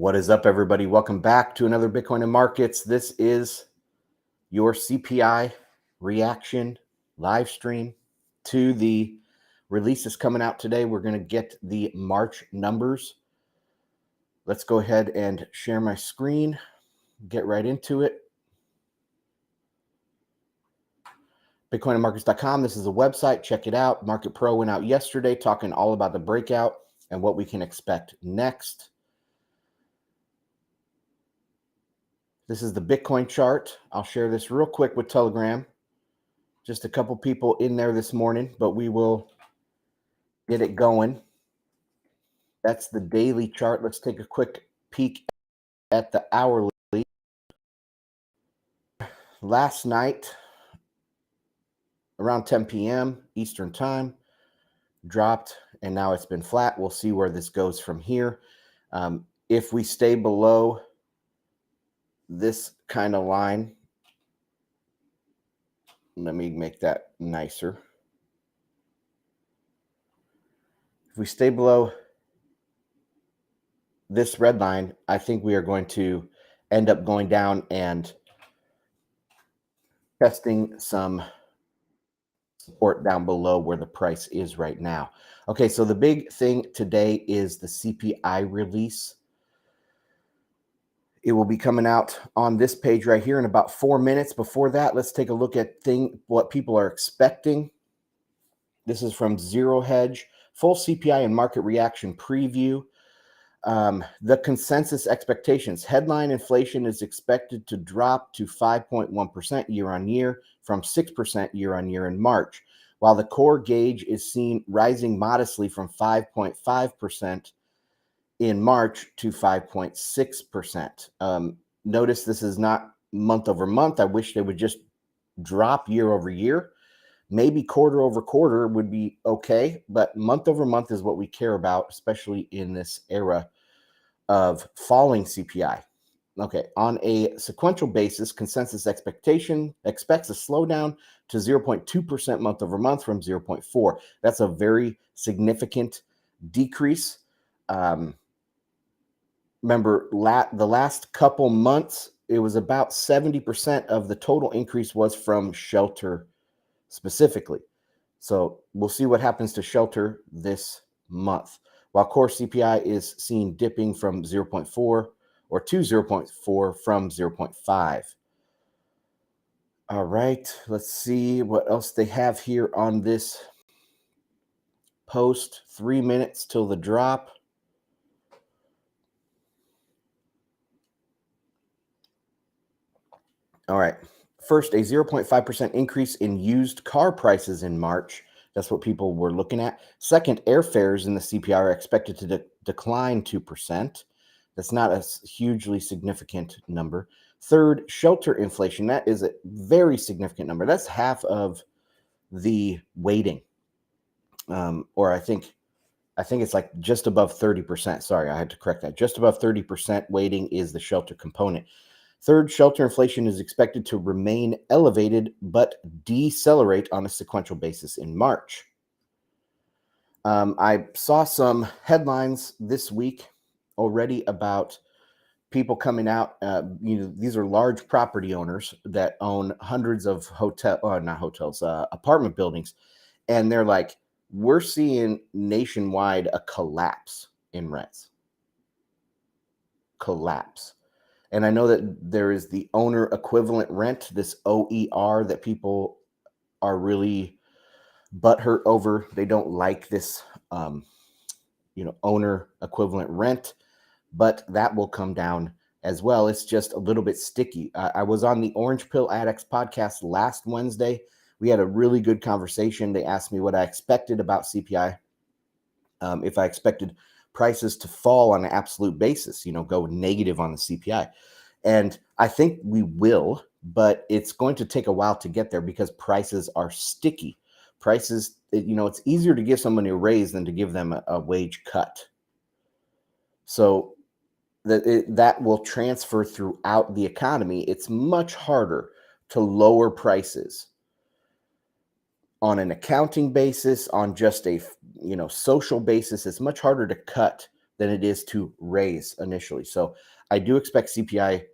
What is up, everybody? Welcome back to another Bitcoin and Markets. This is your CPI reaction live stream to the releases coming out today. We're going to get the March numbers. Let's go ahead and share my screen, get right into it. BitcoinandMarkets.com. This is a website. Check it out. Market Pro went out yesterday talking all about the breakout and what we can expect next. This is the Bitcoin chart. I'll share this real quick with Telegram. Just a couple people in there this morning, but we will get it going. That's the daily chart. Let's take a quick peek at the hourly. Last night, around 10 p.m. Eastern time, dropped, and now it's been flat. We'll see where this goes from here. If we stay below this kind of line, let me make that nicer. If we stay below this red line, I think we are going to end up going down and testing some support down below where the price is right now. Okay, so the big thing today is the CPI release. It will be coming out on this page right here in about 4 minutes. Before that, let's take a look at what people are expecting. This is from Zero Hedge, full CPI and market reaction preview. The consensus expectations. Headline inflation is expected to drop to 5.1% year on year from 6% year on year in March, while the core gauge is seen rising modestly from 5.5% in March to 5.6%. Notice this is not month over month. I wish they would just drop year over year. Maybe quarter over quarter would be okay, but month over month is what we care about, especially in this era of falling CPI. Okay, on a sequential basis, consensus expectation expects a slowdown to 0.2% month over month from 0.4. That's a very significant decrease. Remember, the last couple months, it was about 70% of the total increase was from shelter specifically. So we'll see what happens to shelter this month. While core CPI is seen dipping from 0.4 or to 0.4 from 0.5. All right, let's see what else they have here on this post. 3 minutes till the drop. All right. First, a 0.5% increase in used car prices in March. That's what people were looking at. Second, airfares in the CPI are expected to decline 2%. That's not a hugely significant number. Third, shelter inflation. That is a very significant number. That's half of the weighting. Or I think it's like just above 30%. Sorry, I had to correct that. Just above 30% weighting is the shelter component. Third, shelter inflation is expected to remain elevated but decelerate on a sequential basis in March. I saw some headlines this week already about people coming out. These are large property owners that own hundreds of apartment buildings. And they're like, we're seeing nationwide a collapse in rents. Collapse. And I know that there is the owner equivalent rent, this OER, that people are really butthurt over. They don't like this, owner equivalent rent, but that will come down as well. It's just a little bit sticky. I was on the Orange Pill Addicts podcast last Wednesday. We had a really good conversation. They asked me what I expected about CPI, if I expected prices to fall on an absolute basis, go negative on the CPI. And I think we will, but it's going to take a while to get there because prices are sticky. Prices, it's easier to give somebody a raise than to give them a wage cut. So that will transfer throughout the economy. It's much harder to lower prices on an accounting basis, on just a social basis. It's much harder to cut than it is to raise initially. So I do expect CPI.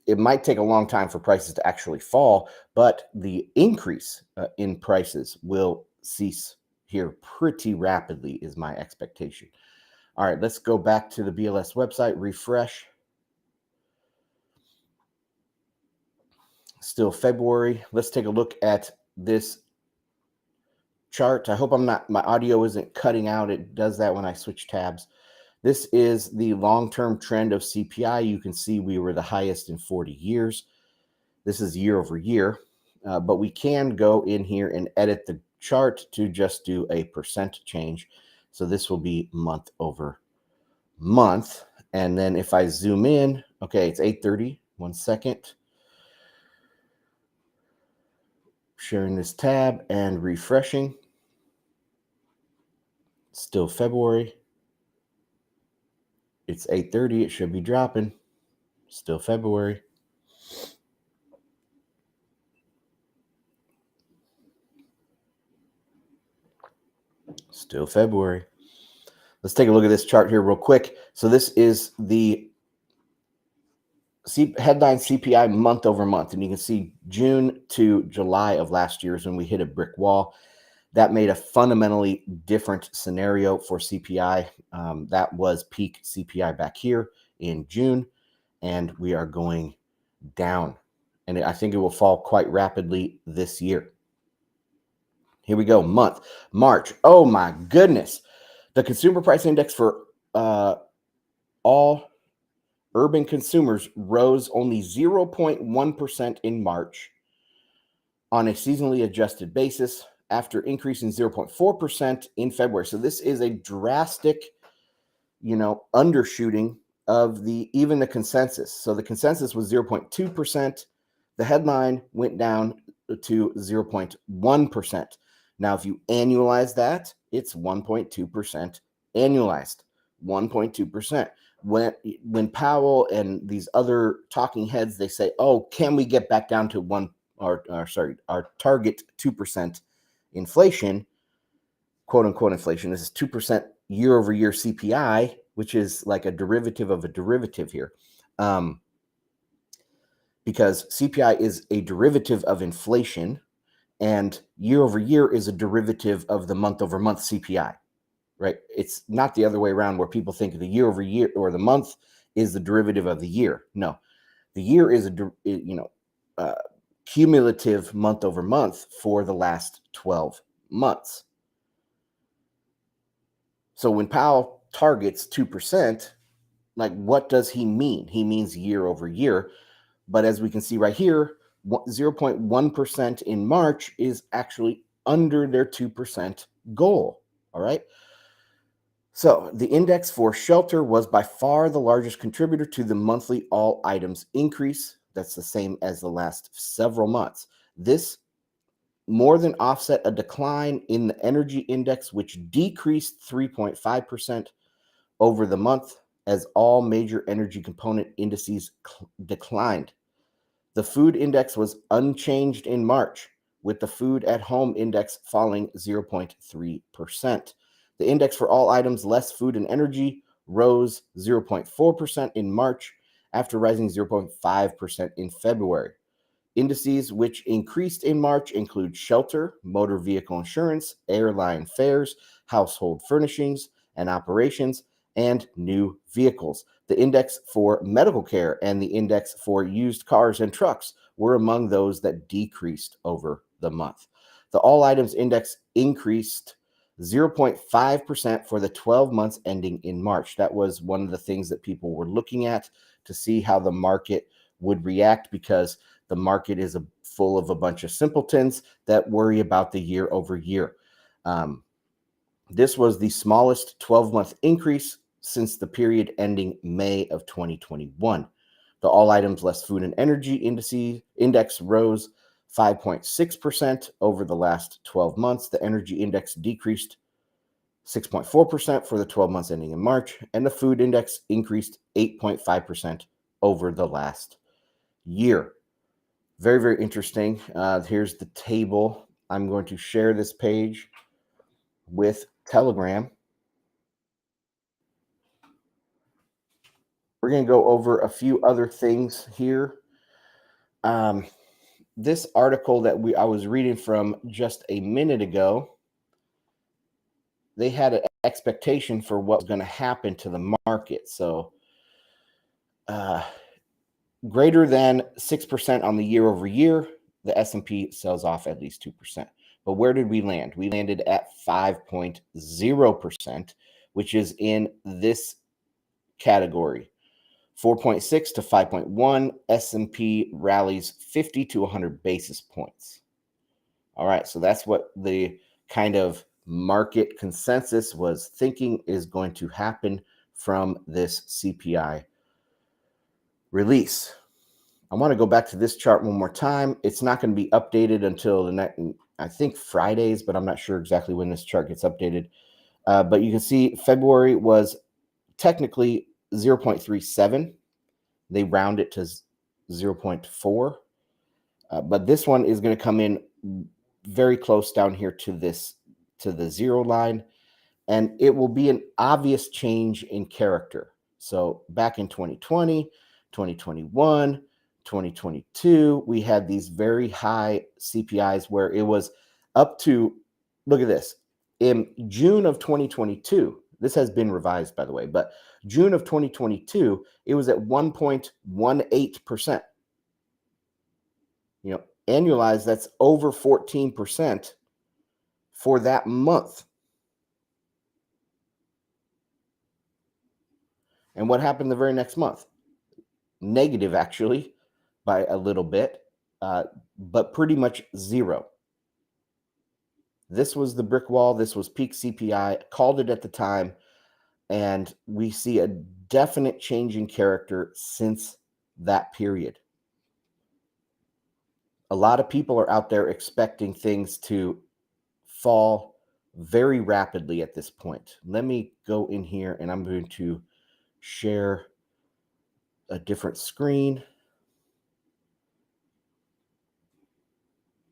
It might take a long time for prices to actually fall, but the increase in prices will cease here pretty rapidly, is my expectation. All right, let's go back to the BLS website, refresh. Still February. Let's take a look at this chart. I hope my audio isn't cutting out. It does that when I switch tabs. This is the long-term trend of CPI. You can see we were the highest in 40 years. This is year over year, but we can go in here and edit the chart to just do a percent change. So this will be month over month. And then if I zoom in, okay, it's 8:30. 1 second. Sharing this tab and refreshing. Still February. It's 8:30. It should be dropping. Still February. Still February. Let's take a look at this chart here real quick. So this is the headline CPI month over month. And you can see June to July of last year is when we hit a brick wall. That made a fundamentally different scenario for CPI. That was peak CPI back here in June, and we are going down. And I think it will fall quite rapidly this year. Here we go, month. March. Oh my goodness. The consumer price index for all urban consumers rose only 0.1% in March on a seasonally adjusted basis after increasing 0.4% in February. So this is a drastic, undershooting of even the consensus. So the consensus was 0.2%. The headline went down to 0.1%. Now, if you annualize that, it's 1.2% annualized, 1.2%. When Powell and these other talking heads, they say, oh, can we get back down to our target 2% inflation, quote unquote inflation. This is 2% year over year CPI, which is like a derivative of a derivative here. Because CPI is a derivative of inflation, and year over year is a derivative of the month over month CPI, right? It's not the other way around where people think the year over year or the month is the derivative of the year. No, the year is cumulative month over month for the last 12 months. So when Powell targets 2%, like what does he mean? He means year over year. But as we can see right here, 0.1% in March is actually under their 2% goal. All right. So the index for shelter was by far the largest contributor to the monthly all items increase. That's the same as the last several months. This more than offset a decline in the energy index, which decreased 3.5% over the month as all major energy component indices declined. The food index was unchanged in March, with the food at home index falling 0.3%. The index for all items less food and energy rose 0.4% in March after rising 0.5% in February. Indices which increased in March include shelter, motor vehicle insurance, airline fares, household furnishings and operations, and new vehicles. The index for medical care and the index for used cars and trucks were among those that decreased over the month. The all items index increased 0.5% for the 12 months ending in March. That was one of the things that people were looking at to see how the market would react, because the market is full of a bunch of simpletons that worry about the year over year. This was the smallest 12-month increase since the period ending May of 2021. The all items less food and energy index rose 5.6% over the last 12 months. The energy index decreased 6.4% for the 12 months ending in March, and the food index increased 8.5% over the last year. Very, very interesting. Here's the table. I'm going to share this page with Telegram. We're going to go over a few other things here. This article that I was reading from just a minute ago, they had an expectation for what was going to happen to the market. So greater than 6% on the year over year, the S&P sells off at least 2%. But where did we land? We landed at 5.0%, which is in this category. 4.6 to 5.1, S&P rallies 50 to 100 basis points. All right, so that's what the kind of market consensus was thinking is going to happen from this CPI release. I want to go back to this chart one more time. It's not going to be updated until the next, I think Fridays, but I'm not sure exactly when this chart gets updated. But you can see February was technically 0.37. They round it to 0.4. But this one is going to come in very close down here to the zero line. And it will be an obvious change in character. So back in 2020, 2021, 2022, we had these very high CPIs where it was up to, look at this, in June of 2022, this has been revised, by the way, but June of 2022, it was at 1.18%. Annualized, that's over 14% for that month. And what happened the very next month? Negative, actually, by a little bit, but pretty much zero. This was the brick wall. This was peak CPI. Called it at the time. And we see a definite change in character since that period. A lot of people are out there expecting things to fall very rapidly at this point. Let me go in here and I'm going to share a different screen.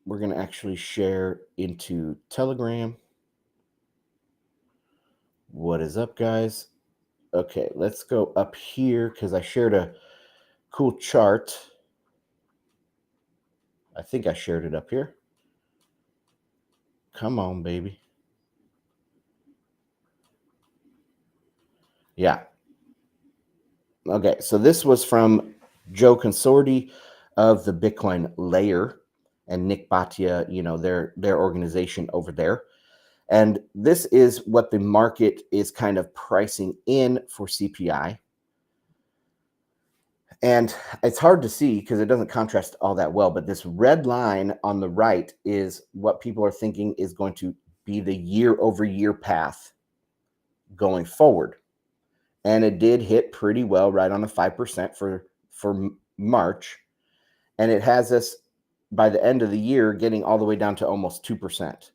We're going to actually share into Telegram. What is up, guys? Okay, let's go up here because I shared a cool chart. I think I shared it up here. Come on, baby. Yeah. Okay, so this was from Joe Consorti of the Bitcoin Layer and Nick Bhatia, their organization over there. And this is what the market is kind of pricing in for CPI. And it's hard to see because it doesn't contrast all that well, but this red line on the right is what people are thinking is going to be the year-over-year path going forward. And it did hit pretty well right on the 5% for March. And it has us, by the end of the year, getting all the way down to almost 2%.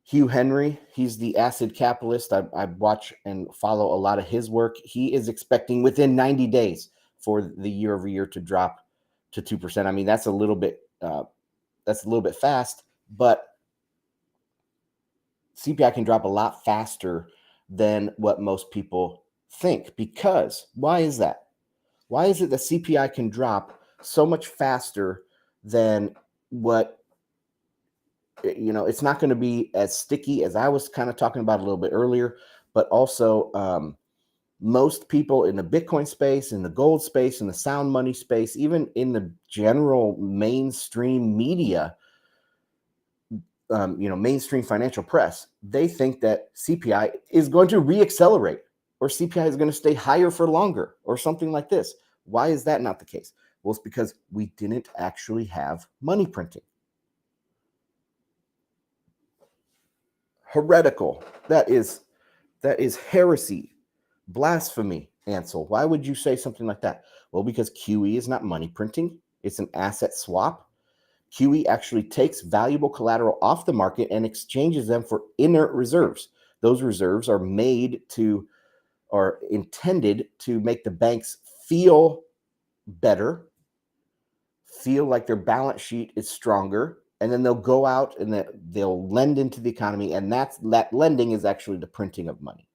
Hugh Henry, he's the acid capitalist. I watch and follow a lot of his work. He is expecting within 90 days for the year over year to drop to 2%. I mean, that's a little bit fast, but CPI can drop a lot faster than what most people think. Because why is that? Why is it that CPI can drop so much faster than what, it's not going to be as sticky as I was kind of talking about a little bit earlier, but also most people in the Bitcoin space, in the gold space, in the sound money space, even in the general mainstream media, mainstream financial press, they think that CPI is going to reaccelerate or CPI is going to stay higher for longer or something like this. Why is that not the case? Well, it's because we didn't actually have money printing. Heretical. That is heresy, blasphemy, Ansel. Why would you say something like that? Well, because QE is not money printing. It's an asset swap. QE actually takes valuable collateral off the market and exchanges them for inert reserves. Those reserves are intended to make the banks feel better, feel like their balance sheet is stronger, and then they'll go out and they'll lend into the economy, and that lending is actually the printing of money.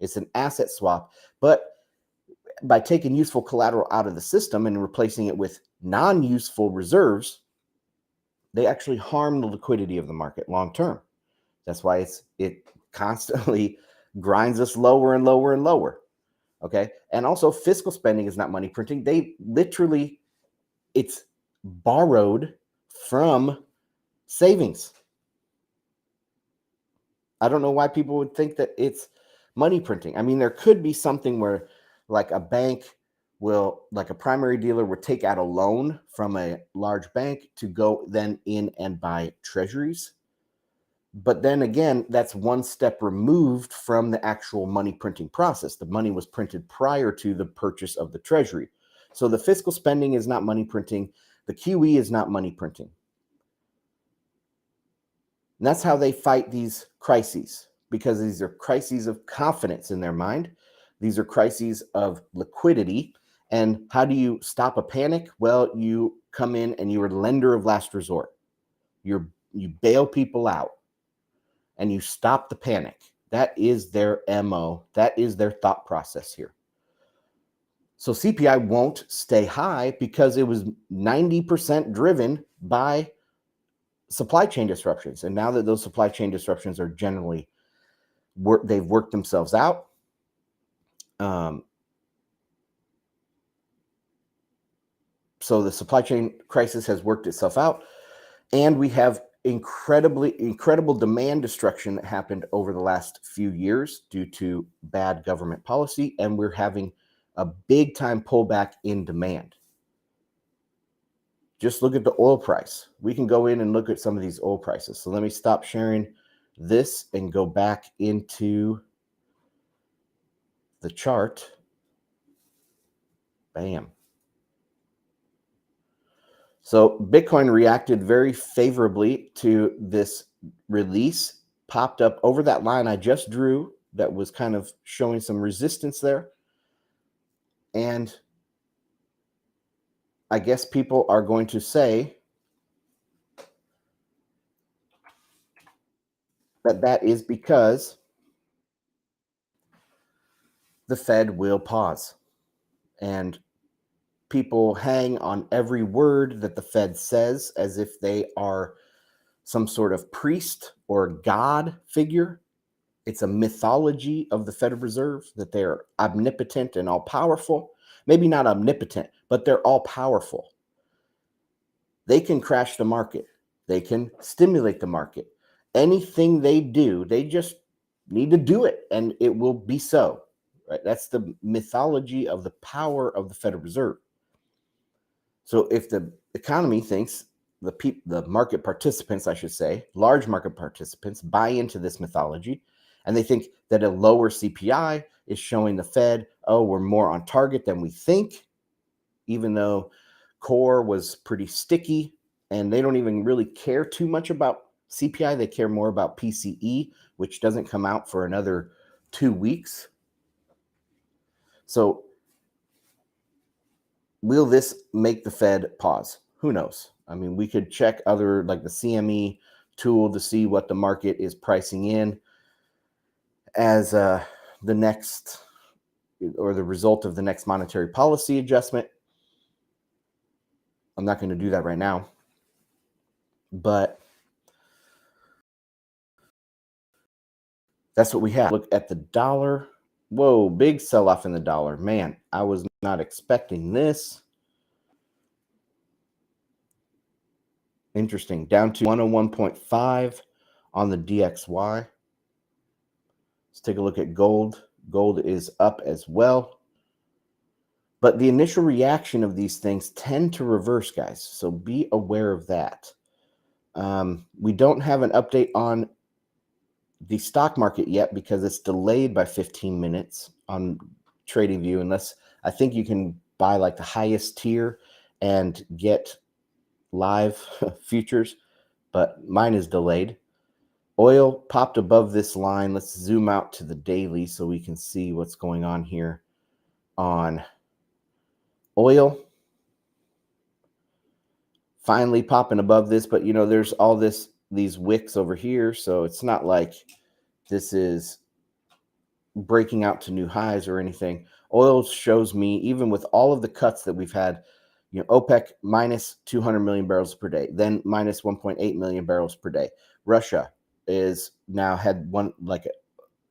It's an asset swap, but by taking useful collateral out of the system and replacing it with non-useful reserves, they actually harm the liquidity of the market long term. That's why it constantly grinds us lower and lower and lower. Okay. And also, fiscal spending is not money printing. They literally, it's borrowed from savings. I don't know why people would think that it's money printing. I mean, there could be something where, like, a bank will, like a primary dealer would take out a loan from a large bank to go then in and buy treasuries. But then again, that's one step removed from the actual money printing process. The money was printed prior to the purchase of the treasury. So the fiscal spending is not money printing. The QE is not money printing. And that's how they fight these crises, because these are crises of confidence in their mind. These are crises of liquidity. And how do you stop a panic? Well, you come in and you're a lender of last resort. You bail people out and you stop the panic. That is their MO. That is their thought process here. So CPI won't stay high because it was 90% driven by supply chain disruptions. And now that those supply chain disruptions are generally, they've worked themselves out. So the supply chain crisis has worked itself out. And we have incredible demand destruction that happened over the last few years due to bad government policy. And we're having a big time pullback in demand. Just look at the oil price. We can go in and look at some of these oil prices. So let me stop sharing this and go back into the chart. Bam. So Bitcoin reacted very favorably to this release, popped up over that line I just drew that was kind of showing some resistance there. And I guess people are going to say that that is because the Fed will pause. And people hang on every word that the Fed says as if they are some sort of priest or God figure. It's a mythology of the Federal Reserve that they're omnipotent and all powerful. Maybe not omnipotent, but they're all powerful. They can crash the market. They can stimulate the market. Anything they do, they just need to do it and it will be so. Right? That's the mythology of the power of the Federal Reserve. So if the economy thinks, the market participants, I should say, large market participants buy into this mythology, and they think that a lower CPI is showing the Fed, oh, we're more on target than we think, even though core was pretty sticky, and they don't even really care too much about CPI. They care more about PCE, which doesn't come out for another 2 weeks. So will this make the Fed pause? Who knows? I mean, we could check other, like the CME tool, to see what the market is pricing in as the next, or the result of the next monetary policy adjustment. I'm not going to do that right now, but that's what we have. Look at the dollar. Whoa, big sell-off in the dollar. Man, I was not expecting this. Interesting. Down to 101.5 on the DXY. Let's take a look at gold. Gold is up as well. But the initial reaction of these things tend to reverse, guys. So be aware of that. We don't have an update on the stock market yet because it's delayed by 15 minutes on TradingView, unless I think you can buy like the highest tier and get live futures, but mine is delayed. Oil popped above this line. Let's zoom out to the daily so we can see what's going on here on oil. Finally popping above this, but you know, there's all these wicks over here, so it's not like this is breaking out to new highs or anything. Oil shows me, even with all of the cuts that we've had, OPEC minus 200 million barrels per day, then minus 1.8 million barrels per day. Russia is now had one like an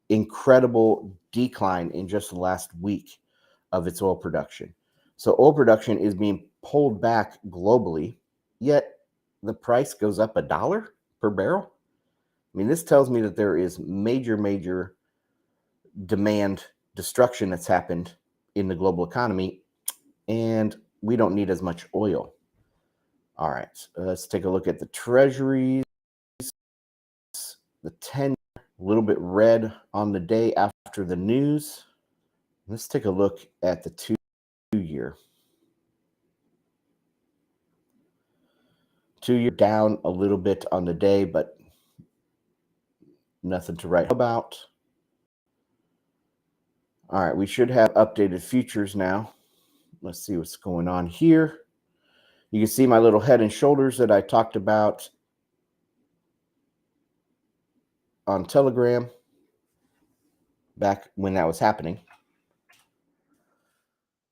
incredible decline in just the last week of its oil production. So oil production is being pulled back globally, yet the price goes up $1 per barrel. I mean, this tells me that there is major demand destruction that's happened in the global economy, and we don't need as much oil. All right, let's take a look at the treasuries. The 10, a little bit red on the day after the news. Let's take a look at the 2-year. 2-year down a little bit on the day, but nothing to write about. All right, we should have updated futures now. Let's see what's going on here. You can see my little head and shoulders that I talked about on Telegram back when that was happening.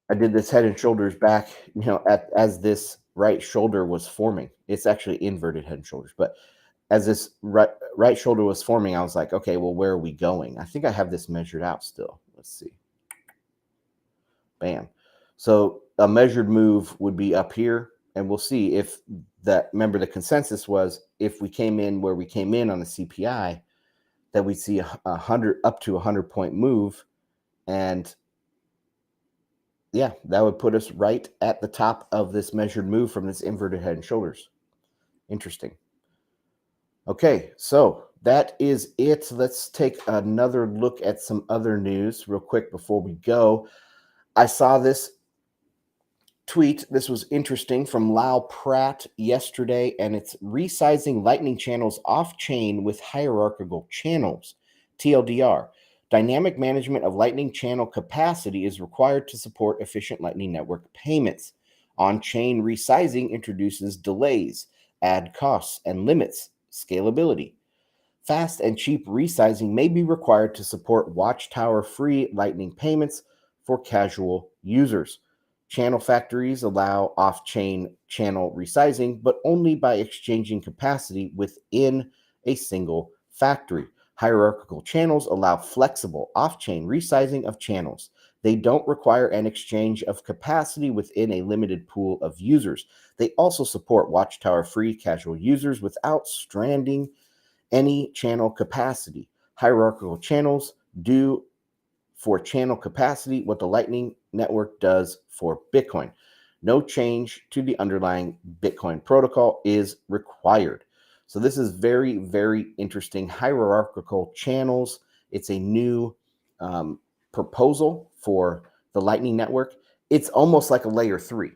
I did this head and shoulders back, as this right shoulder was forming. It's actually inverted head and shoulders, but as this right shoulder was forming, I was like, okay, well, where are we going? I think I have this measured out still. Let's see. Bam. So a measured move would be up here, and we'll see if that, remember the consensus was if we came in where we came in on the CPI, that we'd see a 100 up to 100-point move. And yeah, that would put us right at the top of this measured move from this inverted head and shoulders. Interesting. Okay, so that is it. Let's take another look at some other news real quick before we go. I saw this tweet. This was interesting from Lau Pratt yesterday, and it's resizing Lightning channels off-chain with hierarchical channels. TLDR. Dynamic management of Lightning channel capacity is required to support efficient Lightning Network payments. On-chain resizing introduces delays, add costs, and limits scalability. Fast and cheap resizing may be required to support Watchtower-free Lightning payments for casual users. Channel factories allow off-chain channel resizing, but only by exchanging capacity within a single factory. Hierarchical channels allow flexible off-chain resizing of channels. They don't require an exchange of capacity within a limited pool of users. They also support Watchtower-free casual users without stranding any channel capacity. Hierarchical channels do for channel capacity what the Lightning Network does for Bitcoin. No change to the underlying Bitcoin protocol is required. So this is very interesting. Hierarchical channels. It's a new proposal for the Lightning Network. It's almost like a layer 3.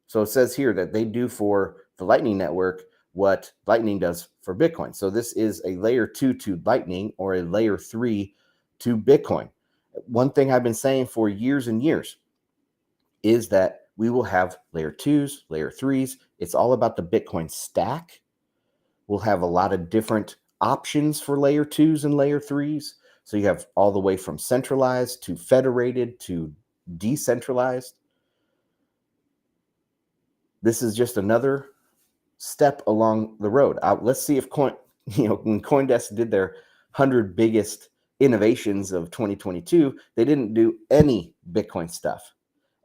So it says here that they do for the Lightning Network what Lightning does for Bitcoin. So this is a layer 2 to Lightning, or a layer 3 to Bitcoin. One thing I've been saying for years and years is that we will have layer 2s, layer 3s. It's all about the Bitcoin stack. We'll have a lot of different options for layer 2s and layer 3s. So you have all the way from centralized to federated to decentralized. This is just another step along the road. Let's see if when CoinDesk did their 100 biggest innovations of 2022, they didn't do any Bitcoin stuff.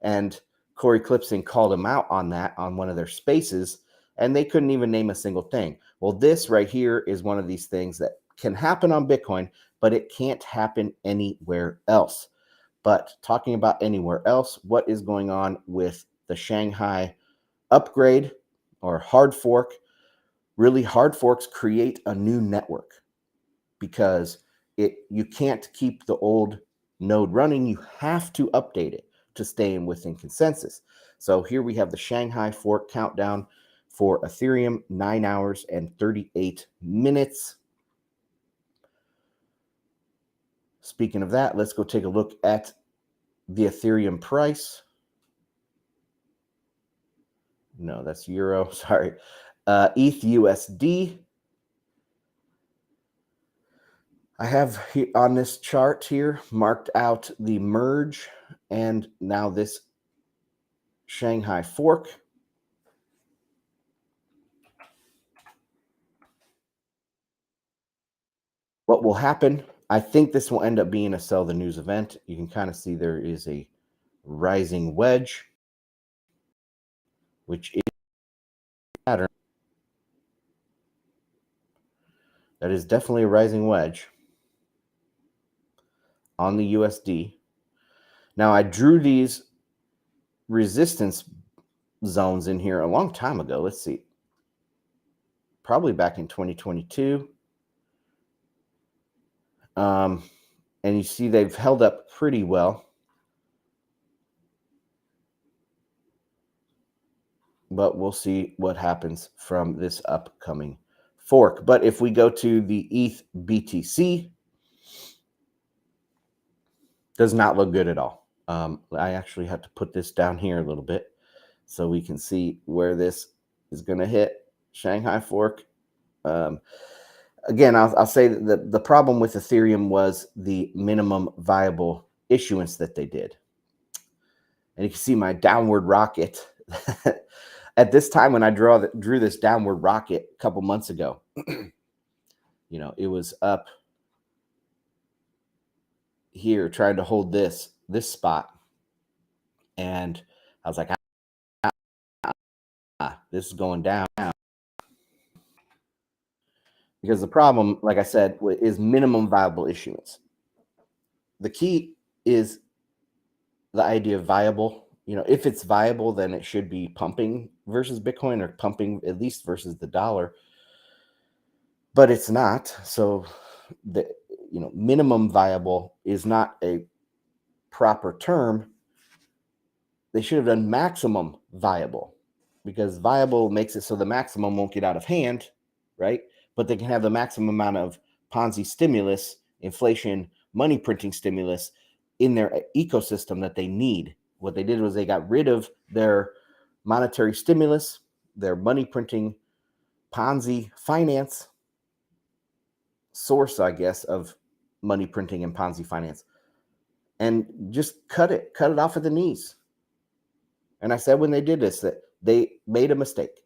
And Corey Clipsing called them out on that on one of their spaces, and they couldn't even name a single thing. Well, this right here is one of these things that can happen on Bitcoin, but it can't happen anywhere else. But talking about anywhere else, what is going on with the Shanghai upgrade or hard fork? Really, hard forks create a new network because you can't keep the old node running. You have to update it to stay within consensus. So here we have the Shanghai fork countdown for Ethereum, 9 hours and 38 minutes. Speaking of that, let's go take a look at the Ethereum price. No, that's euro. Sorry. ETH USD. I have on this chart here marked out the merge And now this Shanghai fork. What will happen? I think this will end up being a sell the news event. You can kind of see there is a rising wedge, which is a pattern. That is definitely a rising wedge on the USD. Now, I drew these resistance zones in here a long time ago. Let's see. Probably back in 2022. And you see they've held up pretty well. But we'll see what happens from this upcoming fork. But if we go to the ETH BTC, does not look good at all. I actually have to put this down here a little bit so we can see where this is going to hit. Shanghai fork. Again, I'll say that the problem with Ethereum was the minimum viable issuance that they did. And you can see my downward rocket. At this time when I drew this downward rocket a couple months ago, it was up here trying to hold this spot. And I was like, this is going down now. Because the problem, like I said, is minimum viable issuance. The key is the idea of viable. If it's viable, then it should be pumping versus Bitcoin or pumping at least versus the dollar. But it's not. So the minimum viable is not a proper term. They should have done maximum viable, because viable makes it so the maximum won't get out of hand, right? But they can have the maximum amount of Ponzi stimulus, inflation, money printing stimulus in their ecosystem that they need. What they did was they got rid of their monetary stimulus, their money printing Ponzi finance source, I guess, of money printing and Ponzi finance, and just cut it off at the knees. And I said when they did this that they made a mistake.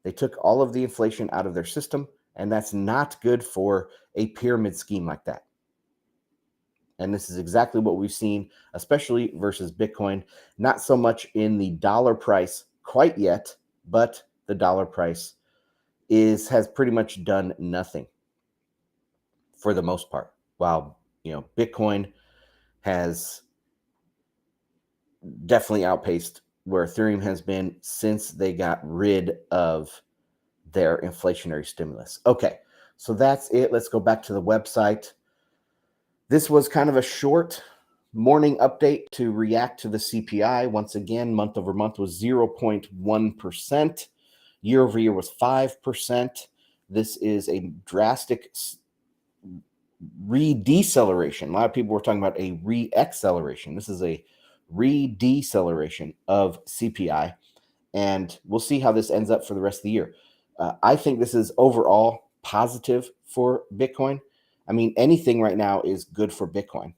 They took all of the inflation out of their system, and that's not good for a pyramid scheme like that. And this is exactly what we've seen, especially versus Bitcoin. Not so much in the dollar price quite yet, but the dollar price has pretty much done nothing for the most part. While Bitcoin has definitely outpaced where Ethereum has been since they got rid of their inflationary stimulus. Okay, so that's it. Let's go back to the website. This was kind of a short morning update to react to the CPI. Once again, month over month was 0.1%. Year over year was 5%. This is a drastic re-deceleration. A lot of people were talking about a re-acceleration. This is a re-deceleration of CPI. And we'll see how this ends up for the rest of the year. I think this is overall positive for Bitcoin. I mean, anything right now is good for Bitcoin.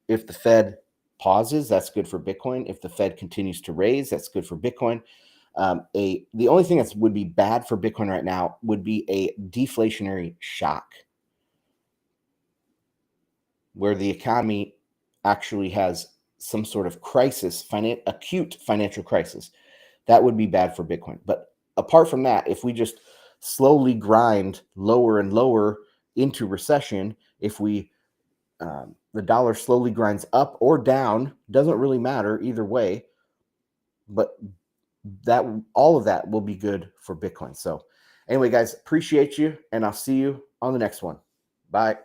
If the Fed pauses, that's good for Bitcoin. If the Fed continues to raise, that's good for Bitcoin. The only thing that would be bad for Bitcoin right now would be a deflationary shock, where the economy actually has some sort of crisis, acute financial crisis. That would be bad for Bitcoin. But apart from that, if we just slowly grind lower and lower into recession, if the dollar slowly grinds up or down, doesn't really matter either way, but that all of that will be good for Bitcoin. So anyway, guys, appreciate you, and I'll see you on the next one. Bye.